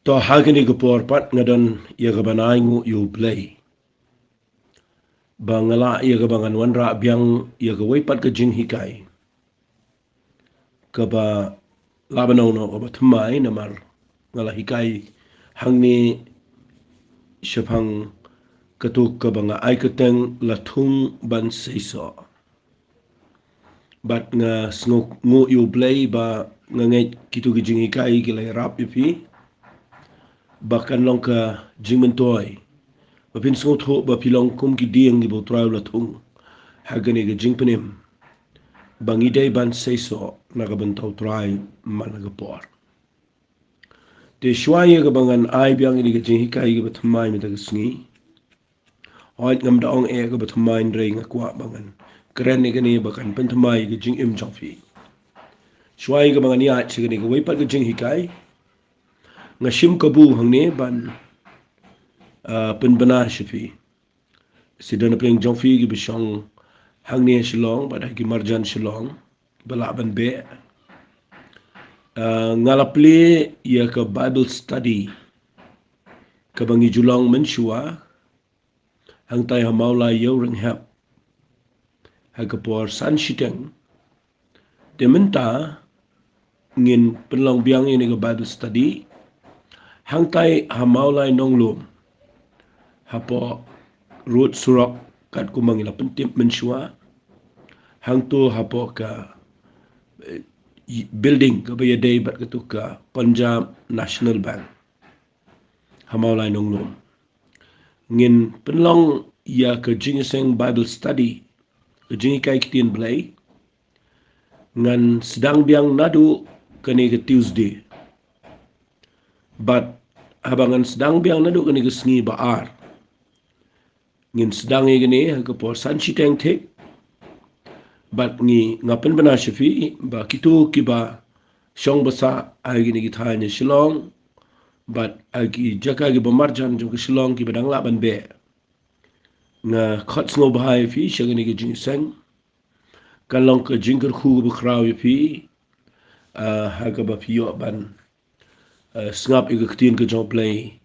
To hagani ko porpat ngadon ia kabanay ngu yu play. Bangala ia kabangan wanra biang ia kawaipat ka jing hikai. Kaba labanaw no kaba thamay namar ngala hikai hangni syapang katuk kabanga ay kateng latung ban seiso. Bat nga snok ngu yu play ba nga ngay kitu ka jing hikai kilay rap ipi. Bahkan long ka jing mentoy. Bapin sngot ho ba pilong kum ki diang ni bo Trai latung. Hagani ka jing penim. Bangiday ban seiso nagabantau Trai managapor. Te shwaya ka bangan ay biang ini ka jing hikai ka bathamay mitagasngi. Hoit ngam daong e ka bathamay nray nga kwa bangan. Keren ni kani bakan penthamay ka jing im chongfi. Shwaya ka bangan yaat siya kani ka waipat ka jing hikai. Nga shim kabu hangne ban penbana shifi. Sidana pring jongfi ki bishong hangne shilong badai ki marjan shilong balaban be. Ngalapli ia ke Bible study ke bangi julong menshua hang tay hamaula yau ring hap ha ke por san shiteng de menta ngin penlong biang ini ke Bible study hang tay hamaula nonglum hapo root surok kat kumang ila pentip menshua hang tu hapo ka building ke bayadai bat ketuka Punjab National Bank hamaulai nonglum ngin penlong ya ke jingiseng Bible study ke jingikai kitin belai ngan sedang biang nadu kani ke Tuesday but habangan sedang biang nadu kani ke sengi baar ngin sedang gini ke por sanchi teng tek bat ngi ngapen bana syafi ba kitu kiba syong basa agi ni githanya Shillong bat agi jaka gi bamarjan jong Shillong ki badang la ban be nga khot snow bahai fi shagani gi jing sang kalong ka jingker khu bu kraw fi ha ga ba fi yo ban snap ig ktin ke jong play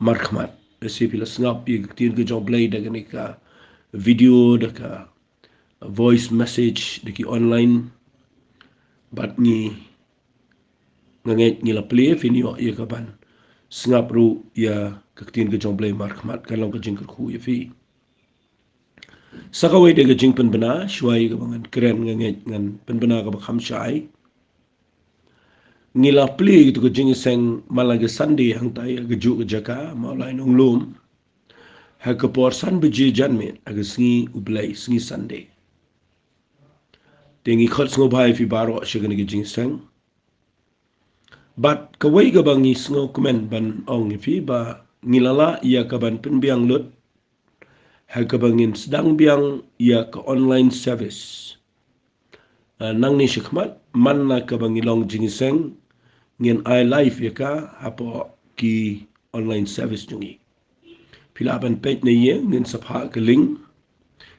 markhmat si pila snap ig ktin ke jong play daga ni ka video daga voice message deki online bat ni nganget ni la play finio ye kaban snap ru ya kaktin ke jong play markhmat kalong ka jingker khu ye fi sakawai de jing pen bana shwai ka bangan keren nganget ngan pen bana ka bakham shai ngila play gitu ka jing seng malaga Sunday hang tai ga ju ka jaka maulai nong lum ha ka por san beji janme aga sngi ublai sngi Sunday tengi khot sngo bhai fi baro shagani ga jing seng but kawai ga bangi sngo komen ban ong fi ba ngilala ya ka ban pen biang lut Hakabangin sedang biang ia ke online service. Nang ni syikmat, manna kabangilong jiniseng, ngin I live ya ka, hapo ki online service jungi. Filaban page na iya, ngin sapha ke link,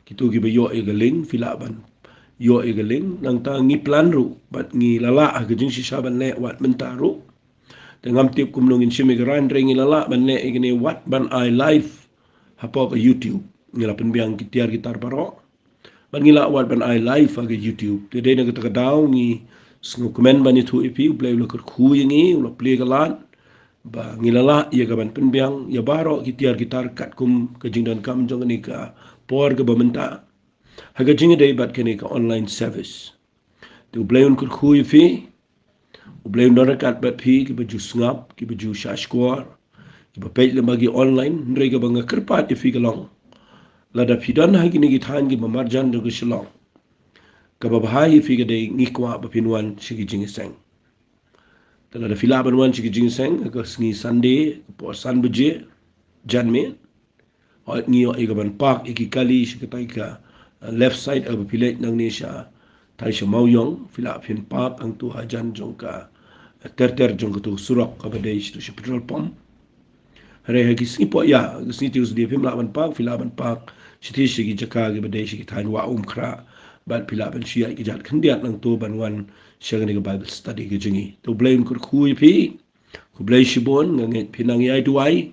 kitu ki ba yo e ke link, filaban yo e ke link, nang ta ngi plan ru, bat ngi lala ke jing sishaban le wat mentaru, tengam tip kumlongin shimigaran rengi lala ban le e gini wat ban I live, hapo ke YouTube. Ngila penbiang kitiar gitar paro ban ngila wat ban I live aga YouTube tede na kita kadaw ngi sngo komen ban itu ipi play lo khu yangi lo play galan ba ngila la ia ga ban penbiang ya baro kitiar gitar kat kum ke jingdan kam jong ni ka por ga bamenta haga jingi dei bat kene ka online service tu play un khu ipi play un kat bat pi ki baju snap ki baju shashkwar ki ba page le bagi online ndre ga banga kerpat ipi galong lada pidan hagi ni githan gi mamarjan do Shillong ka babahai fi ga dei ngikwa bapinwan shigi jingiseng tala da filaban wan shigi jingiseng ka sngi Sunday po san buje janme ot ngi o igaban park iki kali shikatai ka left side of village nang ni sha tai sha mauyong filapin park ang tu hajan jong ka ter jong tu surak ka badai tu petrol pump Hare hagi sni po ya sni tius di filaban park Shiti shigi jaka gi badai shigi thain wa kra bat pila ban shia gi jat khandiat nang to ban wan shagani ga Bible study gi jingi to blame kur khu pi Kublai shibon nganget pinang yai duai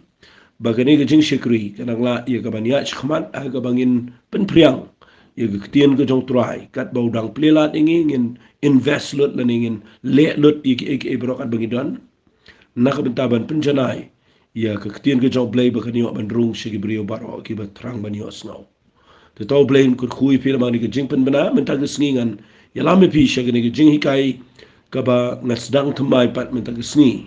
bagani ke jing shikri kanang la ia ka bania chkhmat ha ka bangin penpriang ia ke tien ke jong trai kat baudang plelat ingin invest lot lan ingin le lot ik brokat bangidan nak bentaban penjanai ia ke tien ke jong blai bagani ban rung shigi brio baro ki batrang banio snow te tau blain kur khui pil mani ke jing pen bana mentag sngingan ya lame pi shagani ke jing hikai ka ba ngasdang thmai pat mentag sngi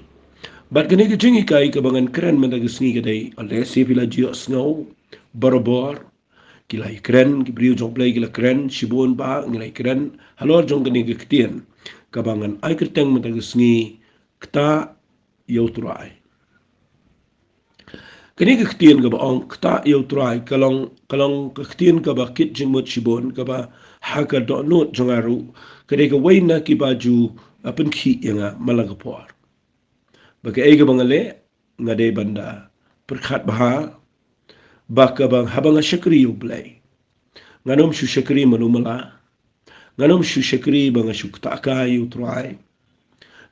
bat kini ke jingi kai ke bangan keren mentag sngi ke dai ale si pila jio snow barobor kilai keren ki brio jong play kila keren shibon ba ngilai keren halor jong kini ke ktien ka bangan ai kerteng mentag sngi kta yo trai kini ke ktien ka ba ong kta yo trai kalong ke ktien ka ba kit jingmut shibon ka ba haka do not jongaru kede ke waina ki baju apen ki yanga malagapor bagi ega bangale ngade banda perkhat baha baka bang habanga syakri ublay nganom shu syakri manumala nganom shu syakri banga shu ktakai utrai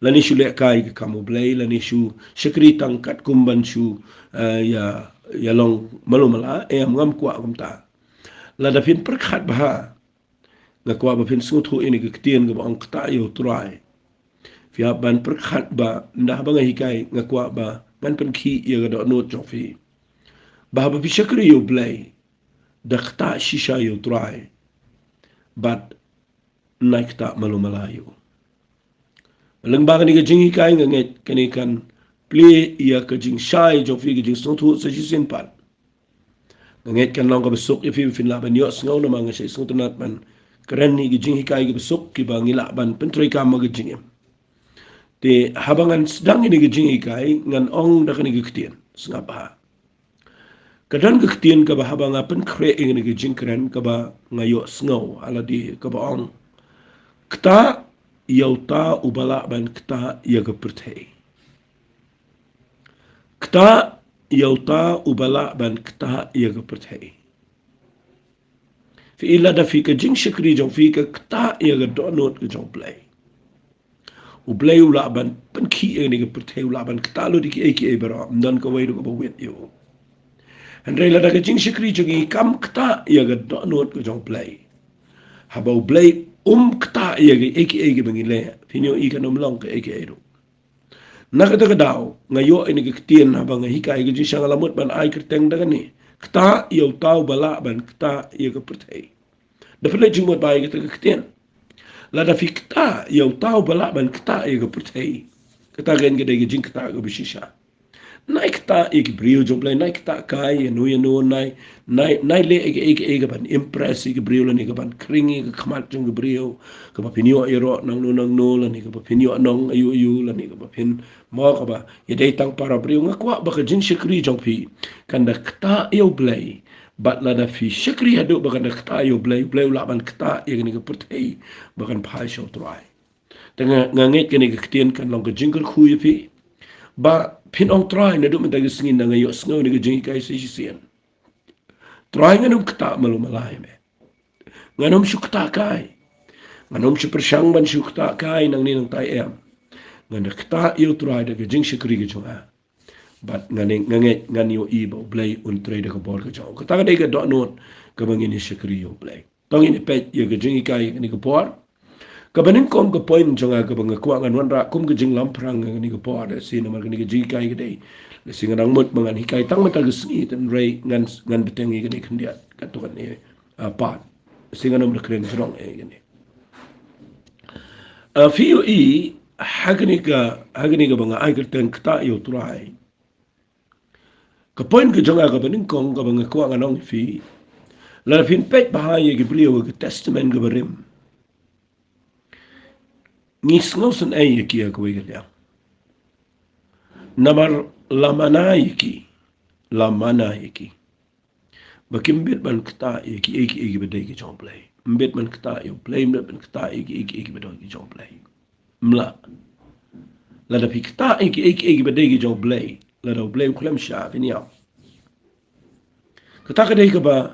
lani shu lekai ke kamu blay lani shu syakri tangkat kumban shu ya long malumala am ngam kwa kumta lada fin perkhat baha ngakwa ba fin suthu ini ke ktien ke bang ktai utrai Fia ban perkhat ba ndah banga hikai ngakwa ba ban penki ia ga not jofi ba ba bishakri yo blay dakta shisha yo try but naikta malumalayo lang ba ni ga jing hikai nganget kani kan play ia ka jing shai jofi ga jing sotu sa jisin pat nganget kan long ka besuk if fin la ban yo sngaw na mga sai sotu nat ban keren ni ga jing hikai ga besuk ki ba ngila ban pentri ka mag jing te habangan sedang ini gejing ikai ngan ong dak ni gektien sngapa kadan gektien ka habang apen kre ini gejing keren ka ba ngayo sngaw ala di ka ba ong kta yauta ubala ban kta ya gepertei kta yauta ubala ban kta ya gepertei fi illa da fi ka jing shikri jong fi ka kta ya ga donot ke jong play Ublay ulaban penki ini ke pertei ulaban ketalo di ki bara dan ka wai ko bawet yo andre la da ka jing shikri jogi kam kta ya ga donot ko jong play haba ublay kta ya ga eki bangile finyo I kanom long ka eki ro nakata ka daw ngayo ini ke ktien haba nga hikai ga jing sangalamut ban ai kerteng da ni kta yo tau bala ban kta ya ga pertei da fele jing mot bai ka ktien Lada fi kta yang tahu balak ban kta ia ke percaya kta gen gede jing kta ke bishisha nai kta ik brio jomplay nai kta kai no nai le ik ban impress ik brio ni ke ban kringi ke khamat jong ke brio ke ba pinyo iro nang no ni ke ba pinyo nang ayu ni ke ba pin mo ka ba ye dei tang para brio ngakwa ba ke jing shikri jong pi kan da kta eu blay Bat lada fi syakri haduk bakan dah kata yo blay ulaban kata yang ni ke pertai bakan phai show try. Tengah ngangit kini ke ketien kan long ke jingker khui pi ba pin ong try na duk mentagi sengin na ngayo sengau ni ke jingki kai sisian. Try nganum kata malu malai me. Nganum syu kata kai. Nganum syu persyang ban syu kata kai nang ni nang tai em. Ngan kata yo try da ke jing syakri ke chunga. But nganget nganyo ibo blay untre de ko bor ka jaw ka ta de ka do not ka bangini shikri yo blay tong ini pet ye ka jingi kai ni ko bor ka banin kom ka point jonga ka bang ko ngan wan ra kum ka jing lam prang ni ko bor de sin mar ni ka jingi kai ka de le sing rang mut mangan hikai tang mata ka sni ten rei ngan beteng ni ka ni khndia ka to kan ni pat sing anam ra kren strong e ni fi yo I hagni ka bang ai ka ten kta yo trai ka point ke jonga ka banin kong ka bang ko nganong fi la fin pet bahaya ke beliau ke testament ke berim ngis ngosen ai ki ko ya namar lamana iki bakim bet ban kta iki bedai ke jong play mbet man kta yo play mbet ban kta iki bedai ke jong play mla la da fi kta iki bedai ke jong play la do blame kulam sha finia kata ka dei ka ba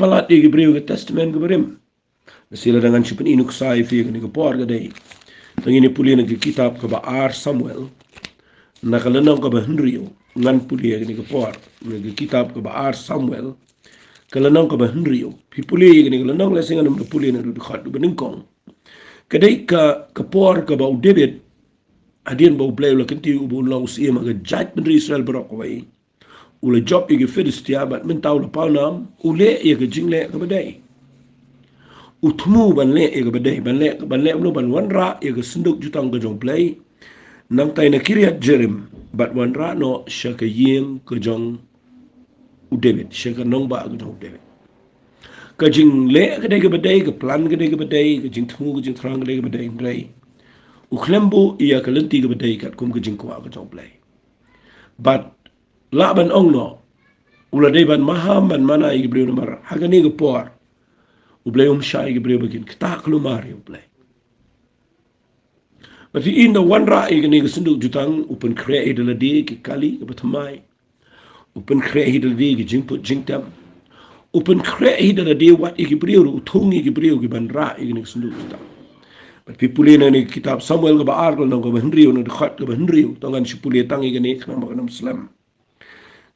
palat di brio ke testament ke berim sila dengan sipan inuk sai fi ni ke por ka dei tang ini puli ke kitab ka ba R Samuel nakalanong ka ba Henryo ngan puli ni ka por ni kitab ka ba Samuel kalanong ka ba Henryo pipuli ni kalanong la singa ng puli na du khat du beningkong kadai ka por ka ba David adien ba play la kanti ubo la usia maga judge ben Israel barok wai ula job ige Filistia bat men taw la paunam ule ye ga jingle ka badai utmu ban le ye ga badai ban le no ban wanra ye ga sunduk jutang ga jong play nang tay na Kiryat Jerim bat wanra no siya ka yeng ka jong David siya ka nong ba ka jong David ka jing le ka day ka badai ka plan ka day ka badai ka jing tumu ka jing trang ka day ka badai ndray uklembo iya ka lenti ka badai kat kum ka jing kwa ka jong play but laban ong no ula day ban maham ban mana i gibriyo namar hagani ka por ublay siya i gibriyo bagin Ktah klumari ublay but in the one ra i gani sunduk jutang upen create la di ki kali ka batamai upen create la di ki jingput jingtam upen create la di wat i gibriyo utung i gibriyo ki ban ra i gani sunduk jutang but pipuli na ni kitab Samuel ka ba argol nang ka ba Henryo na dekhat ka ba Henryo tangan si puli tang i gani kana makanam Islam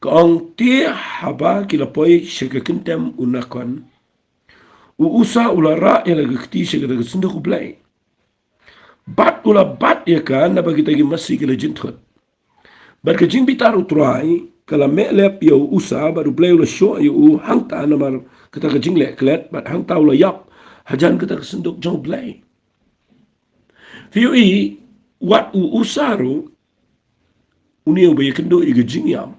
kaong ti haba kilapoi siya ka kintem unakon uusa ulara ila gakti siya ka sunduk ublay bat ula bat ya kan na bagi tagi masih kala jintot bat ka jing bitaru Trai kala melep yo usa baru play ula show yo hangta namar kata ka jing leklet bat hangta ula yap hajan kata ka senduk jong play fiyo i wat usaru uniyo ba yakendo iga jing yam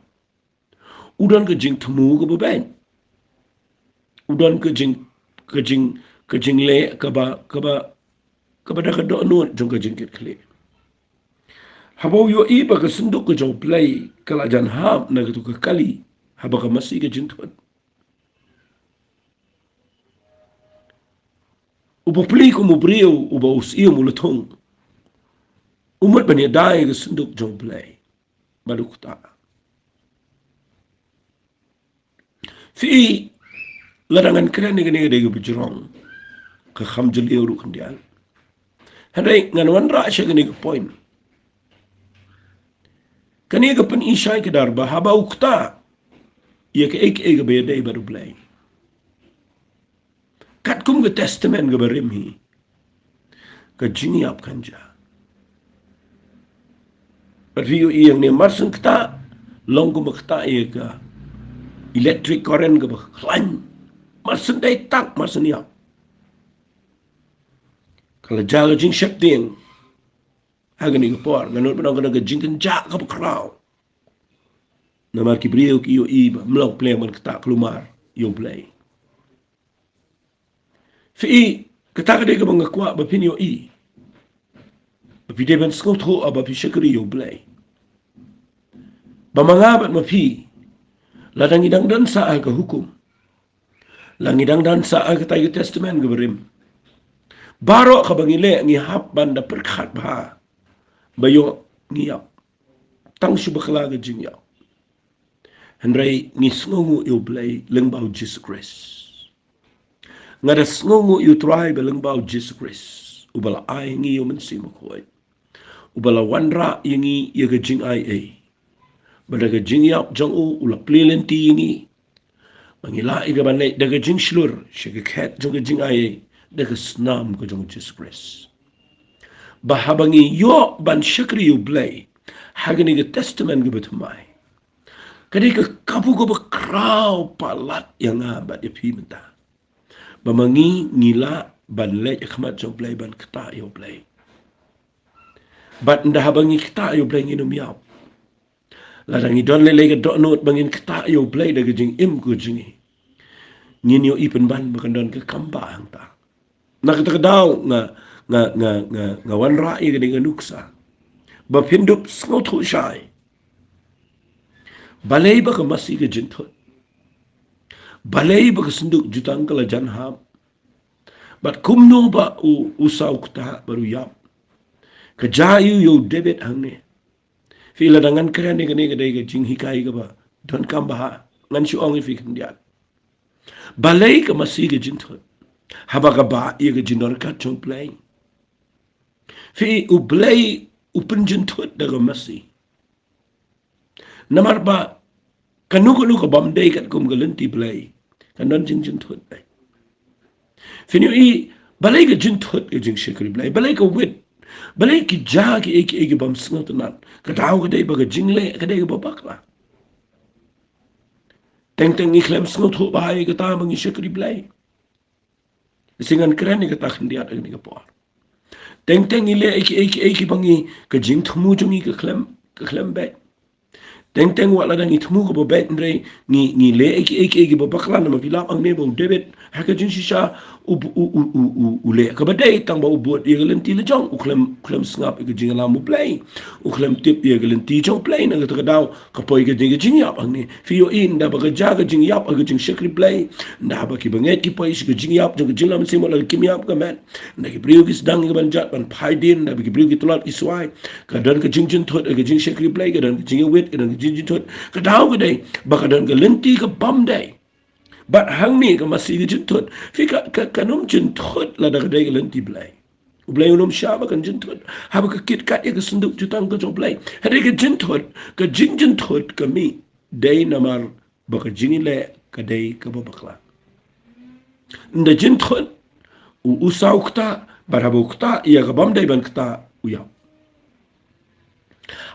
udan ka jing temu ka baben udan ka jing le ka ba kepada kedok nuat jong ka jingkit klik. Habau yo i ba ka senduk ka jong play kala jan ham na gitu ka kali haba ka masih ka jingtuat. Uba pli ko mo brio uba usia mo latong. Umat banya dai ka senduk jong play. Baduk ta. Fi larangan kena ni kena dia berjerong ke khamjel euro kendial. Henry ngan wan ra siya gani ka point. Kani ka pan isay ka darba haba ukta. Iya ka eka bayaday baru blay. Kat kum ka testament ka barimhi. Ka jiniap kanja. But viyo iyang ni marsan kta. Long ko makta iya ka. Electric current ka ba. Klan. Marsan day tak marsan yap. Kalau jaga jing syep ting, haga ni kapor, ganun pa na jing kan jak ka pakraw. Namar kibriyo ki yo iba, mlaw play man kata klumar, yo play. Fi kata ka de ka mga kwa, bapin yo i. Bapi de ban skot ho, bapi syakri yo play. Bamangabat mapi, ladang idang dan sa ka hukum. Langidang dan sa ka tayo testament ka barim. Baro ka bangile ngi hap banda perkhat ba bayo ngiyap tang subakla ga jingya henry ngi sngongu yo blay lengbao Jesus Christ ngada sngongu yo try ba lengbao Jesus Christ ubala ay ngi yo mensimo koy ubala wanra yingi yaga jing ai badaga jingyap jang u ula plelenti yingi mangila iga banle daga jing shlur shiga khat jang jing ai daga snam ko jong Jesus Christ. Bahabangi yo ban syakri yo blay. Hagani ga testament ga batumay. Kadi ka kapu ko ba kraw palat yang abad ya pimenta. Bamangi ngila ban le ikhmat jong blay ban Ktah yo blay. Bat nda habangi Ktah yo blay nginum yaw. Ladangi don le ga do not bangin Ktah yo blay daga jing im ko jingi. Ngin yo ipen ban bakandon ka kamba hang ta. Nakatadaw nga wanra i gani nga nuksa. Bapindup sngoto siyay. Balay ba ka masi ka jintot? Balay ba ka sunduk jutang kala janham? Bat kumno ba usaw kuta baru yap? Kajayu yo debit hangne. Fila dangan kaya ni gani ka jing hikay ka ba? Don kambaha. Ngan siya ongi fikin diyan. Balay ka masi ka jintot. Haba ka ba iya ka jinor ka chong play. Fi ublay upen jintut daga masi. Namar ba kanu ka bam day kat kum galenti blay. Kanon jing thut day. Finyo balay ka jing thut ka jing shikri blay. Balay ka wit. Balay ki ja ki eki bam sngot nan. Kataw ka day baga jingle ka day ka babakla. Teng iklem sngot hu bahay ka ta mangi shikri blay. Singan keren ni ka ta khandiat ni ka por. Teng ile eki bangi ka jing thmu jungi ka klem bet. Teng wala dan itmu ko bet ndre ni le eki babakla na mapila ang nebo debit haka jin shisha u le ka badai tang ba ubot ye galenti le jong u klem snap ke jing la mu play u klem tip ye galenti jong play na ka daw ka poi ke jing yap ang ni fi yo in da ba ka ja ka jing yap ka jing shakri play na ba ki banget ki poi ke jing yap jong jing la msi mo la kim yap ka man na ki priu ki dang ban jat ban phai din na bi ki priu ki tolat ki swai ka dan ka jing thot ka jing shakri play ka dan jing wit ka dan jing thot ka daw ka dai ba ka dan ka lenti ka bam dai but hang ni ka masih di jentut fi ka nom jentut la da kadai lenti blai blai unom shaba kan jentut haba ka kit kat ya ka sunduk jutang ka jong blai hade ka jentut ka mi dai namar ba ka jini le ka dai ka babakla nda jentut u usau kta barabo kta ya ka bam dai ban kta u ya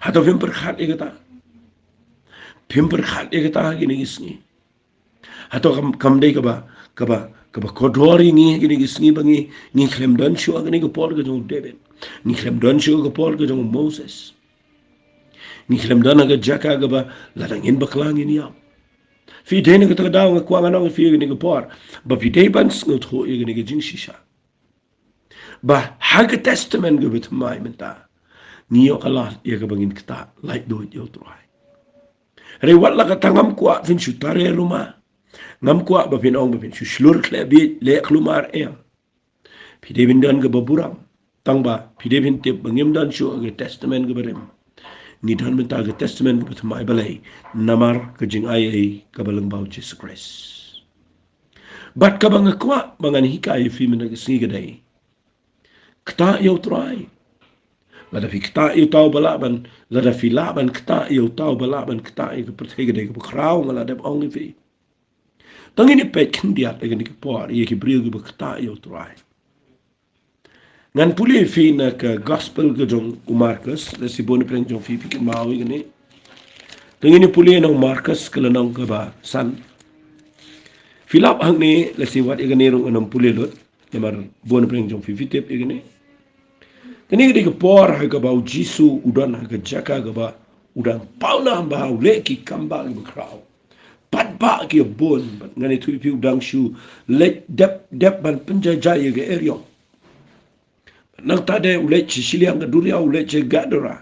hata fim per khat ya kta gini gisni atau kam dei kaba kodori ni gini gisni bangi ni klem don shu agni ko por ko David ni klem don shu ko por ko Moses ni klem don aga jaka gaba ladangin baklang ini ya fi dei ni ko daw ko ngano fi gini ko por ba fi dei ban snut ho gini ko jing shisha ba hag testament go bit mai menta ni yo kala ya ka bangin kita like do it yo try re wala ka tangam kwa fin shutare rumah ngam kwa ba pin ong ba pin shuslur kle bi le klumar e pide bin dan ga baburam tang ba pide bin tip bangim dan shu ga testament ga barem ni dan men ta ga testament ga mai balai namar ka jing ai ka balang bau Jesus Christ bat ka bang kwa bangan hikai fi men ga singi ga dai Ktah yo Trai la da fi Ktah yo tau balaban la da fi laban Ktah yo tau balaban Ktah yo pertega dai ga krau ngala da ong fi Tang ini pet kendiat dengan kepor ia kibriu ke Ktah yo Trai. Ngan puli fi na ke gospel ke jong Markus, le si bon preng jong fi pikir mau ini. Tang ini puli nang Markus ke lanang ke ba san. Filap hang ni le si wat igani rong nang puli lot, namar bon preng jong fi fitip igani. Kini ke kepor ha ke bau Jisu udan ha ke jaka ke ba udan pauna ba le ki kamba ke krau. Pat ba ki bon ngani tu piu dang shu let dep ban penjajaya ke area nang tade ule chisilia ga duria ule che gadora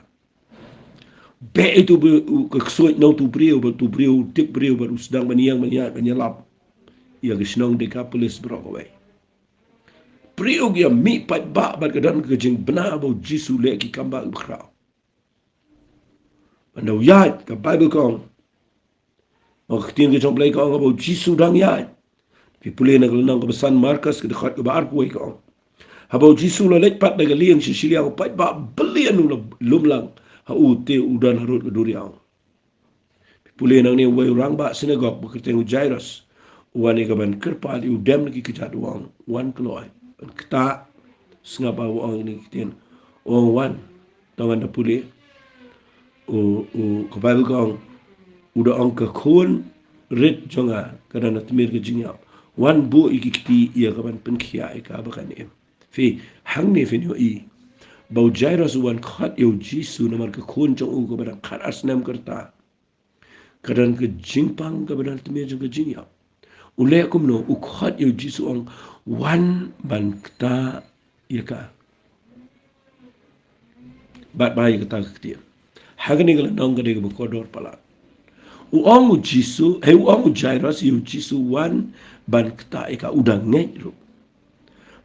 be itu ke suit no tu brio tip brio baru sedang menyalap ia ke senong Decapolis Broadway brio dia mi pat ba kedan ke jing benar bau Jisu le ki kambal berau andau ya ke Bible kong Maktin ke jomplay ka ang about Jisu dang yan. Pipuli na kalanang kabasan Markas ke dekat ke baarpuay ka ang. Habaw Jisu la letpat na galiyang sisili ang pat ba balian nung lumlang haute udan harut ke duri ang. Pipuli nang ni way orang ba sinagog bakiteng Jairus. Uwan ikaban kerpa di udem na kikijat uang. Wan keloy. Ktah sengapa uang ini kitin. Uang wan. Tangan na puli. Kapal ka ang udah angka kon red jonga kadana temir ke jinya wan bu ikiti ia kaban penkhia ka bakan em fi hang ne fin yo i bau Jairus wan khat yo Jisu namar ke kon jong u ka badan khat asnam karta kadan ke jingpang ka badan temir jong ke jinya ule kum no u khat yo Jisu ang wan ban Ktah ia ka bat bai kata ketia hagani gala nong ka de ko dor pala uang Jisu, uang Jairus yu Jisu wan ban Ktah ika udang ngejro.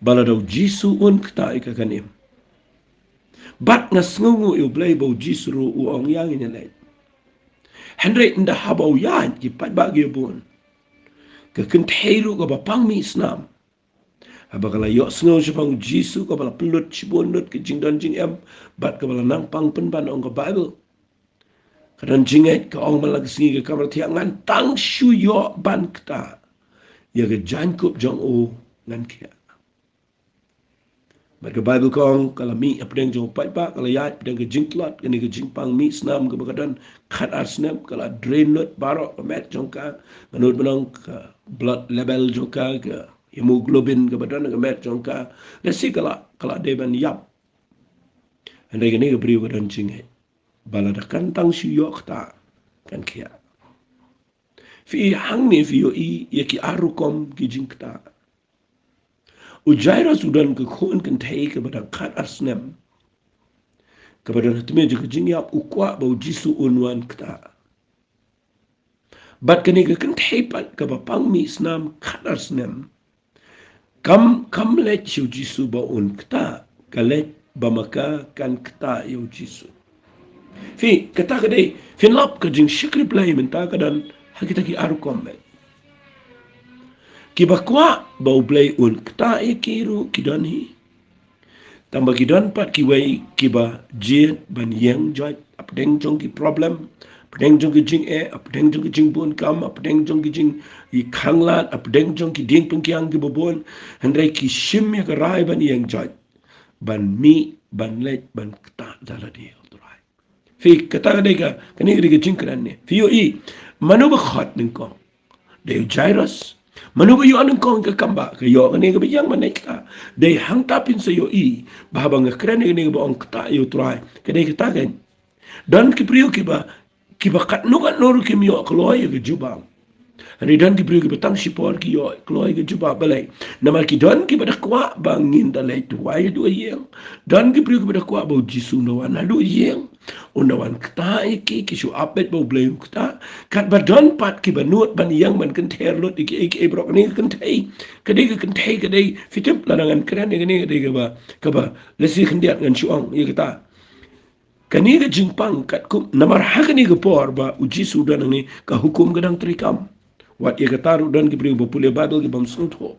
Baladau Jisu un Ktah ika kanim. Bat ngasngungu yu blay bau Jisu ru uang yang ini lain. Henry indah habau yan kipat bagi bun. Kekentairu ka bapang mi Islam. Habakala yok sngaw sipang Jisu ka bala pelut sibunut ke jing dan jing em bat ka bala nang pang penban ong ka Bible. Kadang jingat ke ong malag singi ke kamar tiang ngan tang shu yo ban Ktah. Ya ke jangkup jong o ngan kia. Mereka Bible kong kalau mi apa yang jong pai pa kalau ya apa yang ke jingklot kini ke jingpang mi senam ke bakadan kat arsenam kalau drain lot barok ke met jong ka menurut menang ke blood level jong ka ke hemoglobin ke badan ke met jong ka. Lesi kalau dia ban yap. Andai kini ke beriu ke dan jingat. Baladakan tang shu yo Ktah kan kia. Fi hang ni fi yo i ya ki arukom ki jing Ktah. Ujaira sudan ke khun kan thai ke badan kat arsenam. Kepada hatimi juga jingyap ukwa bau jisu unwan Ktah. Bat kini ke kan thaipat ke bapang mi snam kadar snam. Kam let yu jisu bau un Ktah. Kalet bamaka kan Ktah yu jisu. Fi kata kadai finlap ke jing syikri play minta kadan hakita ki arukom met. Ki bakwa bau play un Ktah kiru kidan hi. Tambah kidan pat ki wai ki ba jin ban yang joy apdeng jong ki problem apdeng jong ki jing apdeng jong ki jing bun kam apdeng jong ki jing i khanglat apdeng jong ki ding pengkiang ki bobon handai ki shim ya ka rai ban yang joy ban mi ban let ban Ktah dala dia Trai. Fi kata dai ka kani ri ki jing kan ne fi yo i manu ba khat ning ko de jairus manu ba yo anung kong ke kamba ke yo kani ke bijang manek ta de hang tapin sa yo i bahabang kren ni ba ong Ktah yo Trai ke de kata kan dan ki priyo ki ba kat nukat noru ki mi yo kloy ke jubang ani dan ki priyo ki batang sipor ki yo kloy ke jubang balai nama ki dan ki ba kwa bangin da lai tuai du yeng dan ki priyo ki ba kwa ba jisu no wan du yeng unawan Ktah ki su apet ba blay Ktah kat ba don pat ki ba nuot ban yang man kan ter lot ki brok ni kan thai kadai fitip larangan keren ni kadai ka ba lesi khendiat ngan suang ye kata kani ke jingpang kat kum namar hakani ke por ba uji sudan ni ka hukum gadang trikam wat ye kataru dan ki beri bopule Bible ki bam sutho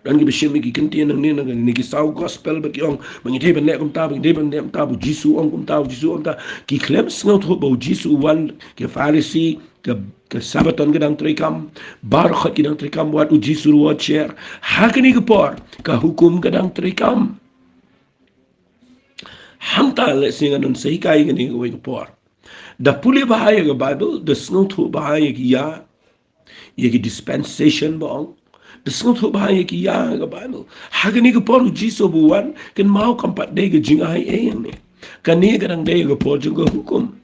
dan ki bishim ki kentian nang ni ki sau gospel ba ki ong mangite ban le kum ta ban de ban de ta bu jisu ong kum ta jisu ong ta ki klem sngot ho ba jisu wan ke farisi ke sabaton gadang trikam bar khat ki gadang trikam wat uji suru wat share hakani ke por ka hukum gadang trikam hangta le singa nun sei kai ngani ko ko por da puli bahaya ke Bible da sngot ho bahaya ki ya ye ki dispensation bong da sngot ho bahaya ki ya ke Bible hagani ke por jiso buwan ken mau kampat de ke jingai yang ne kani kadang de ke por jung hukum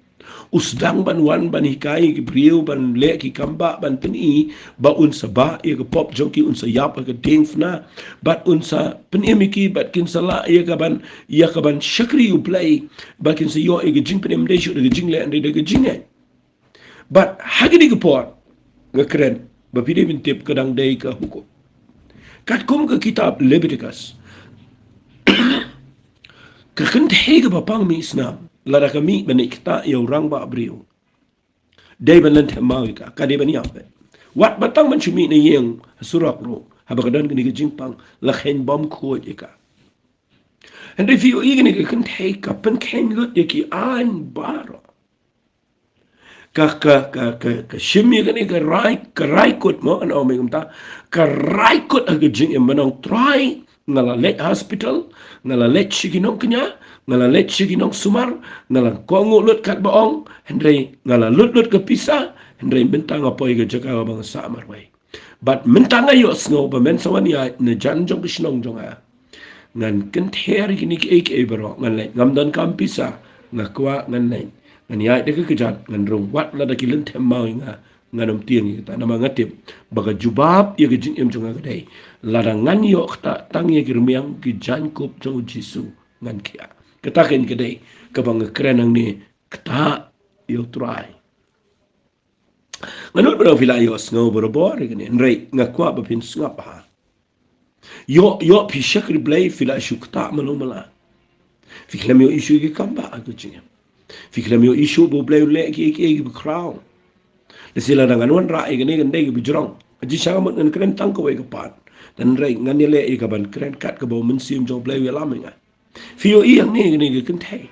usdang ban wan ban hikai ki briu ban le ki kamba ban peni ba un saba ye ke pop joki un sa yap ke ding fna bat un sa peni ki bat kin sala ye ka ban shakri you play ba kin sa yo ye ke jing penem de shu de jing le ande de jing bat hagidi ke por ngakren ba pide bin tip kadang de ka hukum kat kum ke kitab Leviticus ka kent hege ba pang mi isnam lara kami banik Ktah ya orang ba abriu dai ban lan mau ka dai ban yap wat batang man chumi ne yeng surak ro haba kadan ni ke jingpang la khen bom ko ka and if you even can take up and can look ki an baro ka shimi ni ka rai kut mo an o mengum ta ka rai kut ag jing em manong Trai ngala let hospital ngala let chiginong knya ngala let chiginong sumar ngala kongo lut kat baong hendrei ngala lut ke pisa hendrei bentang apoi ke jaga bang sa marwai but mentang ayo sngo ba men sawan ya ne jan jong kisnong jong a ngan ken ther kini ke baro ngan le ngam dan kam pisa ngakwa ngan le ngan ya de ke jat ngan rong wat la da kilen them mau nga nganam tiang ta nama ngatip baga jubab ye ke jing em jong a dai la ngan yo ta tang ye kirmiang ki jan kop jong jisu ngan kia kataken ke dai ka bang krenang ni Ktah yo Trai nganut bro vilayo sngo bro bor ni nrei ngakwa ba pin snga pa yo pi shakri blay fila shukta malumala fiklam yo isu ki kamba aku jinga fiklam yo isu bo blay le ki crown lesila dengan wan ra igani gande ki bijrong aji sangamut ngan kren tang ko ke pat dan rei ngan le i kaban kren kat ke bo mensim jo blay wela menga fio i yang ni ki kan thai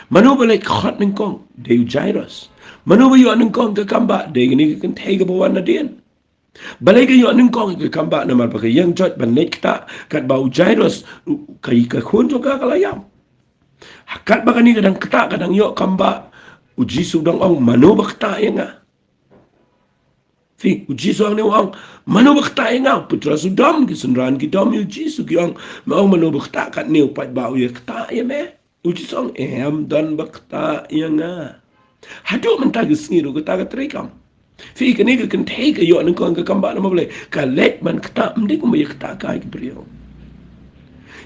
Manu balik khot ning kong de Jairus. Manu ba yo ning kong ke kamba de ni kan thei ke bawan na den. Balai ke yo ning kong ke kamba na mar pa ke yang jot ban nek ta kat bau Jairus kai ka khun jo ka kalayam. Hakat ba kani kadang kata kadang yo kamba uji sudang ong manu ba kata yang Fi uji suang ni wang manu bakta inga putra sudam ki sunran ki dom uji su ki ang mau manu bakta kat ni upat bau ye kta ye me uji suang dan bakta inga hadu mentah gesngi ru kata katrikam fi kini ke kan thei ke yo nan kon ke kamba na mable ka let man kta mdik mo ye kta ka ki brio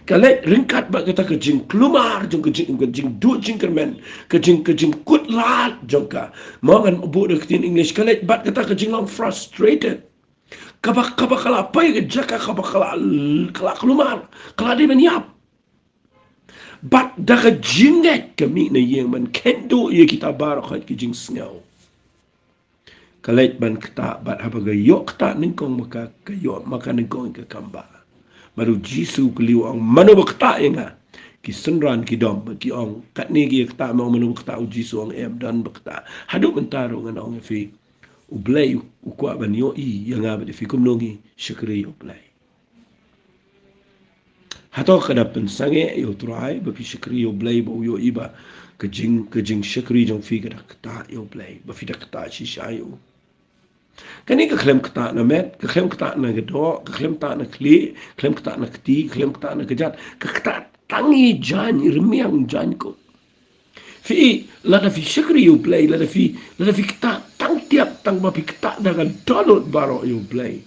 Kalau ringkat bak kata kejing kelumar jong kejing du jing kermen kejing kut lat jong ka mangan bu de ketin English kalau bat kata kejing long frustrated kabak kala pai ke jaka kabak kala kelumar kala di meniap bat da kejing kami na yang man kendo ye kita barak kejing sngau kalau ban kata bat apa ga yok ta ningkong maka ke yok maka ningkong ke kamba baru jisu keliu ang manu bakta inga ki sunran ki dom ki ong kat ni ki kta mau manu bakta u jisu ang dan bakta hadu mentaro ngan ong fi u blay u kwa ban yo I yang abad fi kum nongi syukri yo blay hato kada pensange yo trai ba fi syukri yo blay ba yo iba kejing syukri jong fi kada kta yo blay ba fi da kta shi shayo Kani ke klem kata na met, ke klem kata na gedo, ke klem kata na kli, klem kata na keti, klem kata na kejat, ke kata tangi jan, irmiang jan ko. Fi lada fi syukri you play, lada fi kata tang tiap tang ba fi kata dengan download baro you play.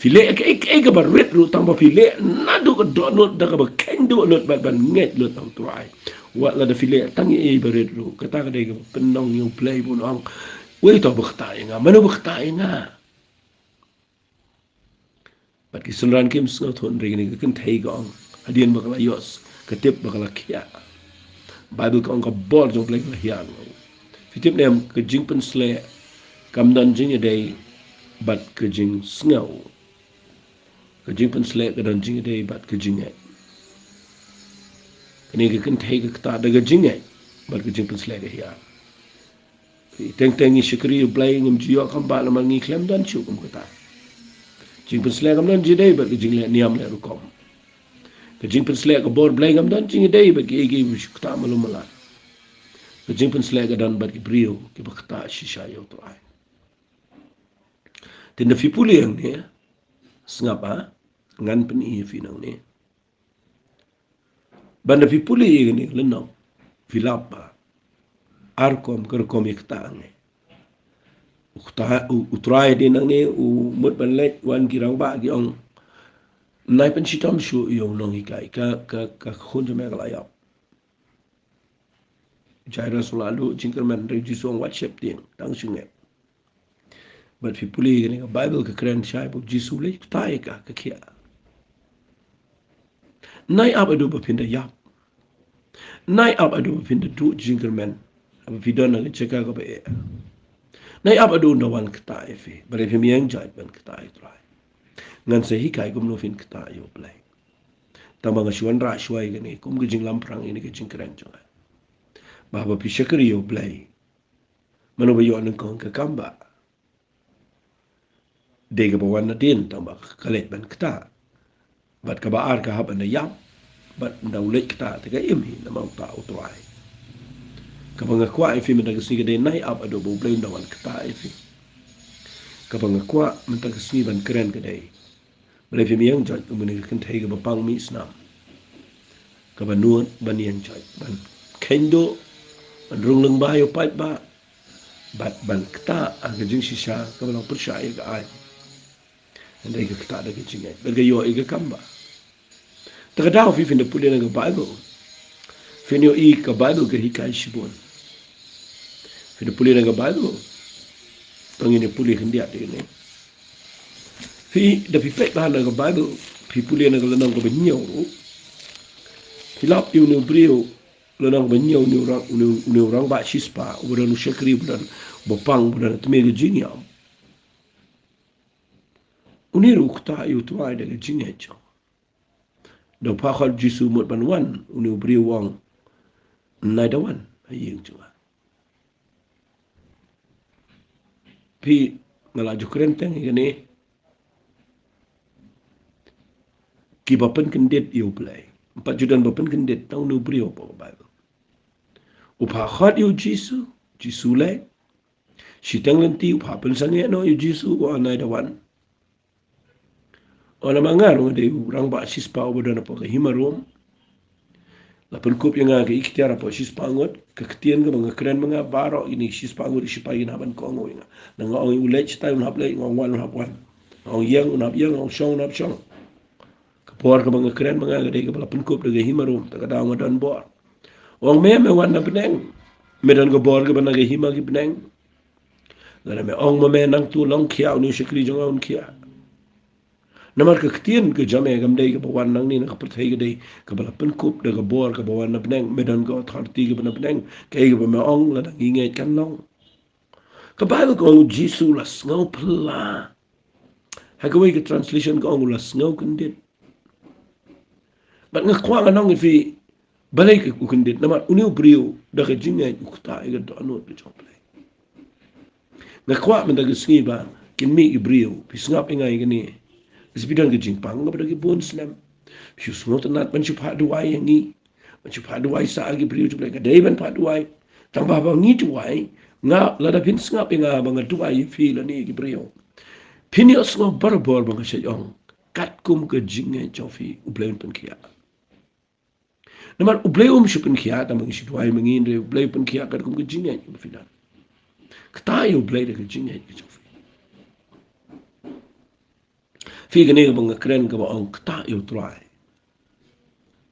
Fi le ke ba red ru tang ba fi le nadu ke download da ba kendo lot ban nget lot tang try. Wa lada fi le tangi ba red ru, kata ka de penong you play pun ang Wei tau berkata inga, mana berkata inga. Bat kisunran kim sungat hon ring ni kan thei gong. Hadian bakal yos, ketip bakal kia. Bible kong ka bor jong plek la hiang. Fitip nem ke jing pen sle kam dan jing day bat ke jing sngau. Ke jing pen sle ke dan jing day bat ke jing ai. Kini ke kan thei ke kata daga jing ai bat ke jing pen sle ke hiang. Teng-teng syukri blay ngam jiwa kamba na mangi klem dan chu kum kata. Jing pen sle kam dan jidai bat ke jing le niam le rukom. Ke jing pen sle ke bor blay ngam dan jing dai bat ke igi kata malum malar. Ke jing pen sle ke dan bat ke brio ke bakta shisha yo to ai. Tinda fi puli yang ni sengapa ngan pen I fi nang ni. Banda fi puli ni lenong fi lapa arkom kerkom iktang u trai din nang ni u mut ban let wan kirang ba ki ong nai pen chitam shu yo nong ikai ka khun jame kala ya jaira sulalu jingkerman regiso whatsapp din tang sunge but fi puli ni bible ka kren shai bu jisu le tai ka kia nai abadu ba pinda yap nai abadu ba pinda du jingkerman apa pidana ke ceka ke be nai apa do ndawan kata efe bare fe miang jai ban kata Trai ngan se hikai gum no fin kata yo play tama ngasuan ra shwai gani kum ge jing lamprang ini ke jing keren jo bahwa pi syakri yo play mano ba yo nan kong ke kamba de ge bawan na din tama kalet ban kata bat ka baar ka hab na yap bat ndaulet kata te ga imi na mau ta Trai kapag akwa ifi mentagasni ka din nai up ado bo blame dawan kata ifi kapag akwa mentagasni ban keren ka day balai fi miyang jod umuni kan thai ka bapang mi snam kapag nuot ban yang jod ban kendo ban rungleng ba yo pat ba bat ban kata ang kajing sisa kapag lang persyaya ka ay nanday ka kata da kajing ay bergayo ay ka kamba takadaw fi finda puli na ka Bible finyo I ka Bible ka hikay sibon Fida puli na Bible. Tang ini puli hendia de ni. Fi da fi pet ba na Bible, fi puli na lanang ko benyo. Hilap yu no brio lanang benyo ni orang ba shispa, udan syakri udan bopang udan tme jinya. Uniru kta yu Trai de jinya jo. Do pa khal jisu mot ban wan uni brio wang nai da wan. hayeng chunga pi ngala jukren teng igani ki bapen kendet yu play empat judan bapen kendet tang nu brio po Bible upa khat yu Jisu le sitang lenti upa pen sange no yu Jisu wa na da wan ona mangar ngade rang ba sispa obodana po ka himarom la pen kup yang ke ikhtiar po sispa ngot ke ketien ke mga keren mga baro ini sispa ngot sipa ina ban ko ngo ina na ngong ulech ta un haple ngong wan hapwan ngong yang un hap yang ngong shong nap shong ke por ke mga keren mga gade ke la pen kup de himarom ta ka da ngodon bor wong me wan na beneng medan ke bor ke bana ke hima ke beneng la me ong me nang tu long khia uni shikri jong on khia namar ke ketien ke jame gam dei ke bawan nang ni na ka perthai ke dei ke bala pen kup de ke bor ke bawan na beneng medan ke authority ke bana beneng ke ke me ong la dang inge kan long ke Bible ko Jisu las ngau pla ha ke ke translation ko ong las ngau kendit bat ngakwa nang fi balai ke ku kendit namar uniu brio da ke jinga ku ta ke do anot ke jople ngakwa men da ke sngi ba kin mi brio pi snap ingai ke ni Sebidan ke jingpang kepada ke bon Islam. Piu semua tenat mencium paduai yang ni. Mencium paduai saagi beriu tu mereka. Dari ban paduai. Tambah bang ni tuai. Ngap lada pin sengap yang bang tuai fi la ni ke beriu. Pinios ngap berbor bang syai'ong. Kat kum ke jingai jofi ubleun pen kia. Naman ubleum si pen kia. Tambah si tuai mengin re ubleu pen kia kat kum ke jingai filan. Ketai ubleu de ke jingai ke jofi. Fi gani ke bang keren ke bang Ktah yo Trai.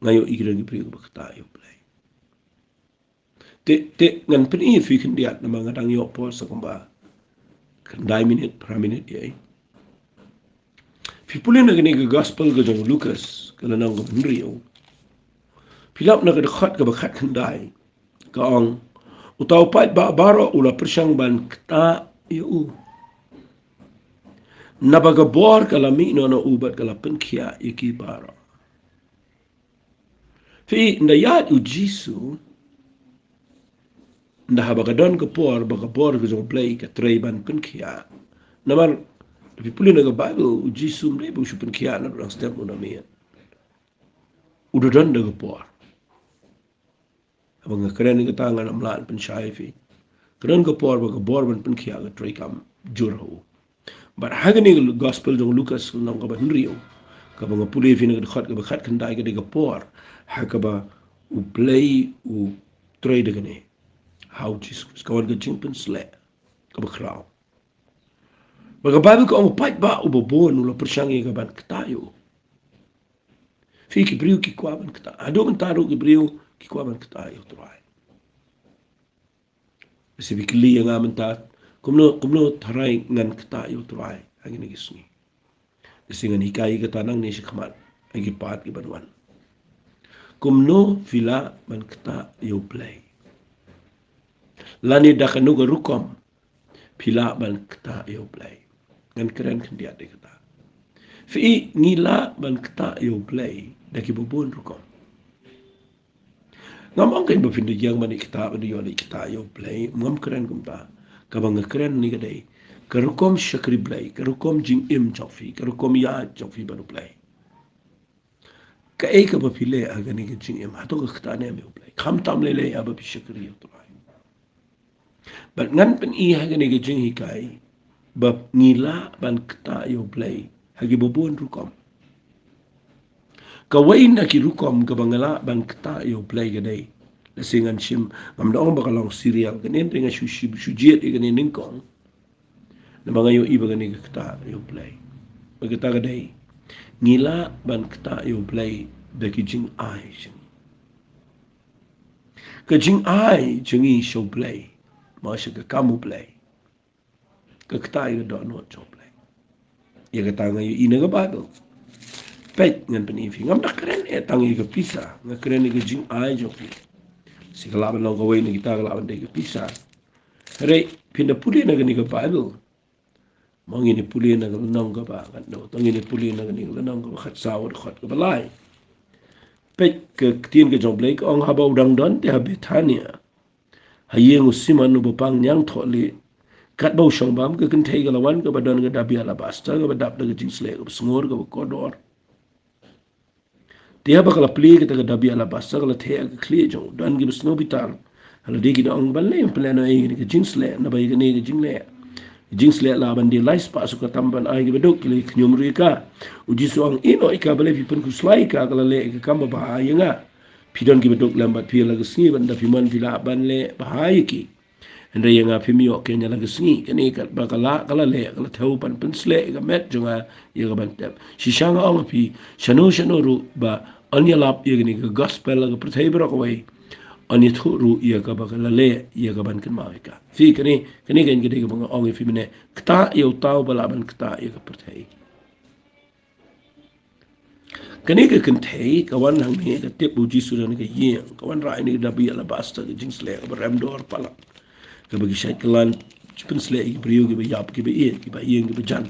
Ngayo ikira ni priyo ke Ktah yo play. Te ngan pen i fi kendiat nama ngadang yo po sa kumba. Kendai minit per minit ye. Fi pulin na gani ke gospel ke jong Lucas ke lanang ke Henrio. Pilap na ke dekat ke bakat kendai. Ke ong utau pat ba baro ula persang ban Ktah yo. Nabaga bor kala mi no na ubat kala penkia iki baro. Fi ndayat u Jisu ndah bagadon ke por ke jong play ke Trai ban penkia. Namar tapi pulih naga Bible u Jisu mre bu su penkia na orang setiap una mian. Udah don daga por. Abang keren ke tangan amlan pensyai fi. Keren ke por ban penkia ke Trai kam jurho. But hagani gospel jong Lucas nang ka Henrio. Ka bang pulih fi naga dekat ke bakat kendai ke daga por. Hakaba u play u Trai daga ni. How Jesus kawan ke jingpen sle. Ka bakraw. Baga Bible ko ang pat ba ubobon ulo persyangi ka ban ketayo. Fi kibriu ki kwaban ketayo. Ado man taro kibriu ki kwaban ketayo Trai. Kasi bikli yang aman tat. Kumno taray ngan ketayo Trai. Ang inagisngi. Kasi ngan hikai katanang ni si kamat. Ang ipat kibanuan. Kumno fila man ketayo play. Lani dakanuga rukom. Pila man ketayo play. Ngan keren kendiat dia kata. Fi ngila ban ketayo play. Daki bubun rukom. Ngamang kayo berpindah yang mana kita berdua di kita yo play ngam keren kumpa kabang keren ni kadai kerukom syakri play kerukom jing im chofi kerukom ya chofi baru play kai ka berpilih agar ni jing im atau ke kita ne me play kam tam lele aba bi syakri yo tuai but ngan pen I agar ni jing hikai bab ngila ban kita yo play hagi bubun rukom kawain na kirukom kabangala ban kta yo play gadai lasingan sim ngam daong bakalong serial ganin ringa sujiet ganin ningkong na mga yo iba ganin kta yo play bagata gadai ngila ban kta yo play da kijing ai kijing ai jingi show play masya ka kamu play ka kta yo do no show play ya kata ngayo ina ga Bible pet ngan penifi ngam dak keren tangi ke pisa nga keren ke jing ai jo pi si kalaban long kawai ni kita kalaban de ke pisa re pinda puli na gani ke Bible mangi ni puli na nong ka ba kan do tangi ni puli na gani nong ka khat saw khat ka balai pet ke tin ke jong blake ong haba udang don te habitania hayeng usiman no bapang nyang tholi kat bau shong bam ke kan thei galawan ke badan ke dabi ala basta ke badap de jingsle ke sngur ke kodor dia bakal pli ke daga dabi ala basta ke the ke kli jong dan ke snow bitar ala digi dong balle plan ai ke jingsle na bai ke ne ke jingle jingsle la ban di lais pa su ka tamban ai ke bedok ke knyum ri ka uji suang ino ika bale pi pen ku slai ka kala le ke kamba ba yenga pidon ke bedok lambat pi la ke sni ban da pi man vila ban le ba ki Anda yang api miok kenya lagi sengi kini kat bakala kala le kala tahu pan pensle ka met jonga ya ka bantap si shanga ong api shanu ru ba anya lap ya gini ka gospel la ka percaya berak away anya thu ru ya ka bakala le ya ka ban kan mawika fi kini kan gede ka bang ong api mene kta ya tahu bala ban kta ya ka percaya kani ka kan thei ka wan hang ni ka tep uji suran ka yeng ka wan rai ni da bi ala basta ka jingsle ka ram dor pala ke bagi syait kelan pen selek ke beriu ke bayap ke bayi ke bayi ke bejan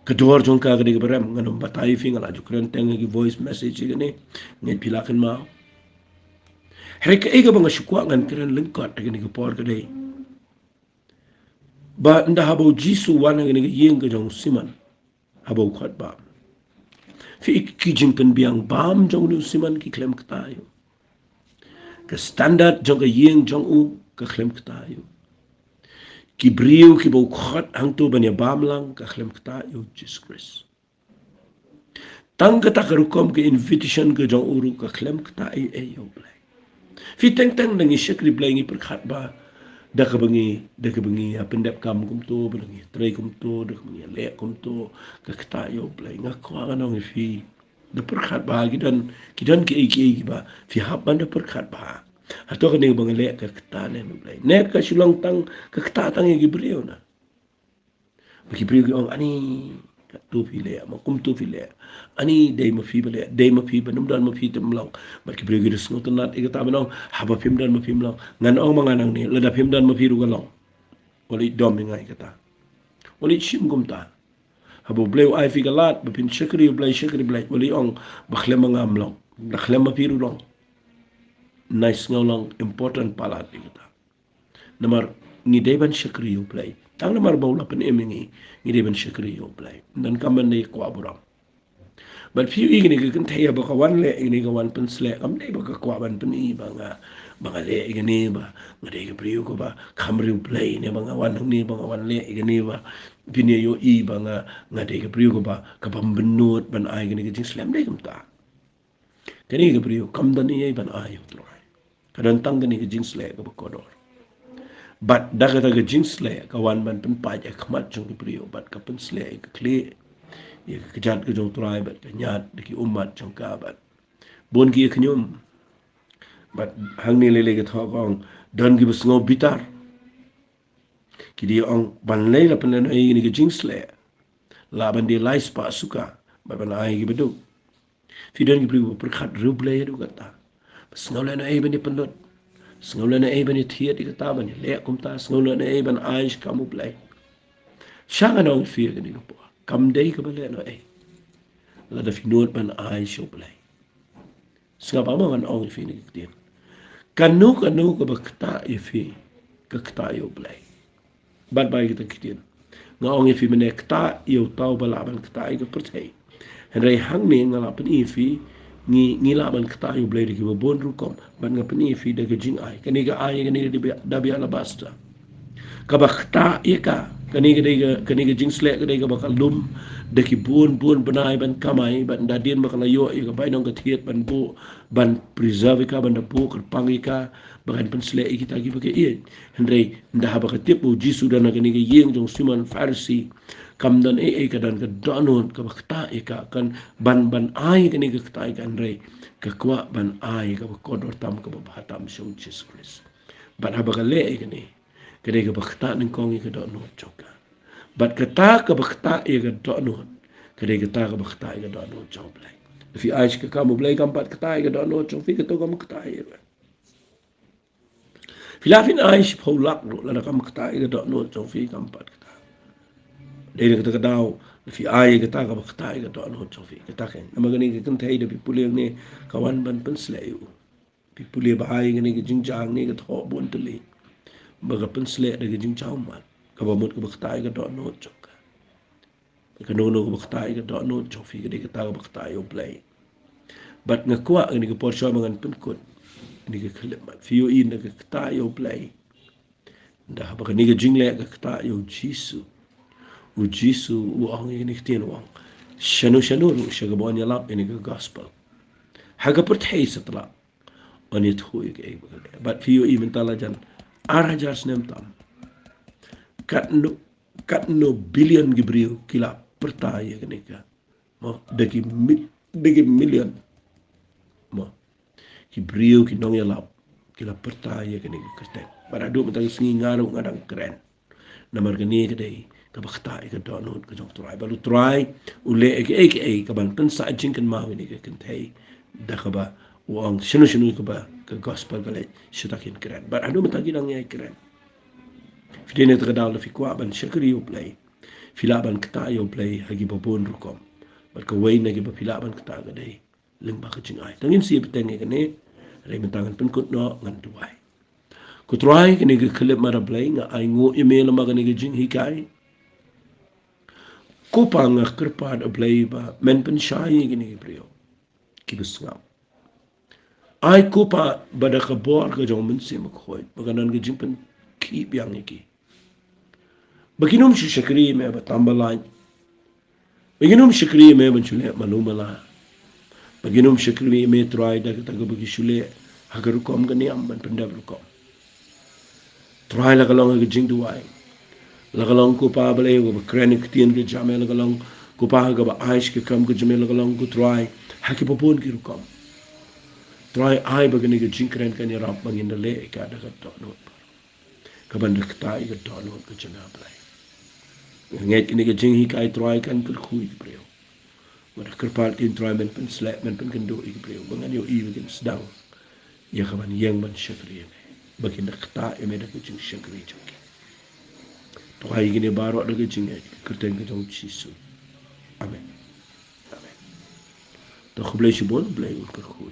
kedua jongka ke de berem ngano batai fing ala jukran teng ke voice message ke ni ngai pilakan ma hari ke ega bang syukwa ngan keren lengkot ke ni ke por ke de ba nda habo jisu wan ke ni ke yeng ke jong siman habo khat ba fi ki jing pen biang bam jong lu siman ki klem ktayo ke standard jong ke yeng jong u ke klem ktayo ki beriu ki bau khat hang tu banya bamlang ka khlem kta yo Jesus Christ tang kata karukom ke invitation ke jong uru ka khlem kta e yo blai fi teng nangi shekri blai ngi perkhat ba da ka bangi pendap kam kum tu bangi trai kum tu da bangi le kum tu ka kta yo blai nga kwa ngi fi da perkhat ba kidan ki ba fi hab ban da perkhat ba atau kena bangalek ke kta ne blai ne ka shulong tang ka kta tang gi beriu na bagi beri orang ani tu file ma kum tu file ani dei ma fi bale dei ma fi banum dan ma fi temlang bagi beri gi sno tanat e ta banong haba pim dan ma fi mlang ngan ong manganang ni lada pim dan ma fi ru galong wali dom ngai kata wali shim gum ta habo bleu ai fi galat ba pin shakri blai wali ong bakhle mangam long bakhle ma fi ru long nice ngolong important palat kata namar ni deban shakri yo play tang namar baula pen emingi ni deban shakri yo play dan kaman ne kwa buram but few igni kan thaya ba kawan le igni kawan pen sle kam ne ba ka kwa ban pen i ba nga ba le igni ba ngade ke priyo ko ba khamri play ne ba nga wan ni ba nga wan le igni ba pini yo i ba nga ngade ke priyo ko ba ka pam benut ban ai igni ke jing slam de kam ta kani ke priyo kam dan ni ban ai yo trai kadan tang ni ke jing sle ko ba kodor but daga jing sle kawan ban pen pa ja khmat jong ke priyo but ka pen sle ke kle ya kejat ke jong trai bat nyat de ki umat jong ka bat bon ki khnyum bat hang ni lele ke tho kong dan gi bsngo bitar ki di ong ban le la pen ai ni ke jing sle la ban di lais pa suka ba ban ai gi bedu fi dan gi priyo per khat rub le du kata bsngo le na ai ban di penot sngola na eben it hier die taben le kom ta sngola na eben ais kamu blai shanga no fier ni po kam dei ka bele no e la da finot ban ais sho blai ska ba man ong fi ni tin kanu ka bakta e fi ka kta yo blai bad bai kita kitin nga ong fi mene kta yo tau bala ban kta i ka pertai henrei hang ni ngala pen i fi ni la ban kta yu blade ki bon ru kom ban nga pani fi de ke jing ai kani ga ai kani da bi ala basta ka ba kta ye ka kani ga jing sle ka de ga bakal dum de ki bon banai ban kamai ban da din bakal yo ye ka bai nong ka thiet ban bu ban preserve ka ban da bu ka pangi ka bakan pen sle kita gi bake ye hendrei nda ha ba ka tipu jisu dan kani ga yeng jong simon farsi kam dan ka dan ka donon ka bakta ka kan ban ai kani ka kta kan rei ka kwa ban ai ka ko dor tam ka ba tam shong Jesus Christ ban ha ba ka le kani ka bakta ning kong ka donon choka bat ka ta ka bakta ka donon kani ka ta ka bakta ka donon chok blai fi ai ka ka mo blai kam pat ka ta ka donon chok fi ka to ka mo kta filafin ai pholak la kam kta ka donon chok fi kam pat Dei kata kadau fi ai kata ka bakta ka to no chofi kata ken amagani ke kan thai de pipuleng ne kawan ban pen sleu Pipuli bahai gini ke jingjang ni ke thok bun teli. Baga pensle de ke jingjang mat. Kabamut ke baktai ke dok no chok. Ke no ke baktai ke dok no chok fi ke de ke ta baktai yo play. But ngakwa gini ke porsho mangan penkut. Ni ke kelip mat. Fiyo in de ke kta yo play. Dah baka ni ke jingle ke kta yo jisu. U jisu u ang ini ketien wang. Shanu ru shagabon yalap ini ke gospel. Haga perthai setelah. On it hui ke but fiyo even talajan arajar snem tam kat no billion gibriu kila pertaya kenika mo degi million mo gibriu kinong yalap kila pertaya kenika kertek pada do mentang singi ngaru ngadang keren namar kini kedai kabakta ke donut ke jong trai balu trai ule eke kaban pensa jingkan mau ini ke kentai dakaba uang shinu ke ba ke gospel balik syutakin keren but adu mentagi nang yai keren fidene terkadal fi kwa ban syakri yo play fila ban kta yo play hagi babon rukom but ke wain lagi ba fila ban kta gadai leng ba kecing ai tangin si petenge kene re mentangan penkut no ngan duai ku try kene ke klip mara play nga ai ngo email ma kene ke jing hikai ko pa nga kerpa da play ba men pen shai kene ke brio kibus ngam ai ko pa bada ka bor ka jong men se makhoy baganan ke jing pen ki biang iki baginum shi shakri me ba tambalai baginum shakri me ban chule malumala baginum shakri me try da ta ga bagi shule agar kom ga ni am ban pendab ko try la galong ga jing duai la galong ko pa bale go krenik tien ga jame la galong ko pa ga ba aish ke kam ga jame la galong ko try haki popon ki rukom try ai bagani ga jing kren kan ya rap bangin da le ka da ka to no ka ban da ta ga to no ka jana play nget ni ke jing hi kai try kan ker khui breu wala ker par tin try men pen slap men pen kan do ik breu bangan yo i gen sedang ya kaman yang man shakri ne bakin da kta e me da ke jing shakri chaki to ai gini baro da ke jing kerten ke jong chisu amen amen to khuble shi bon blai ker khui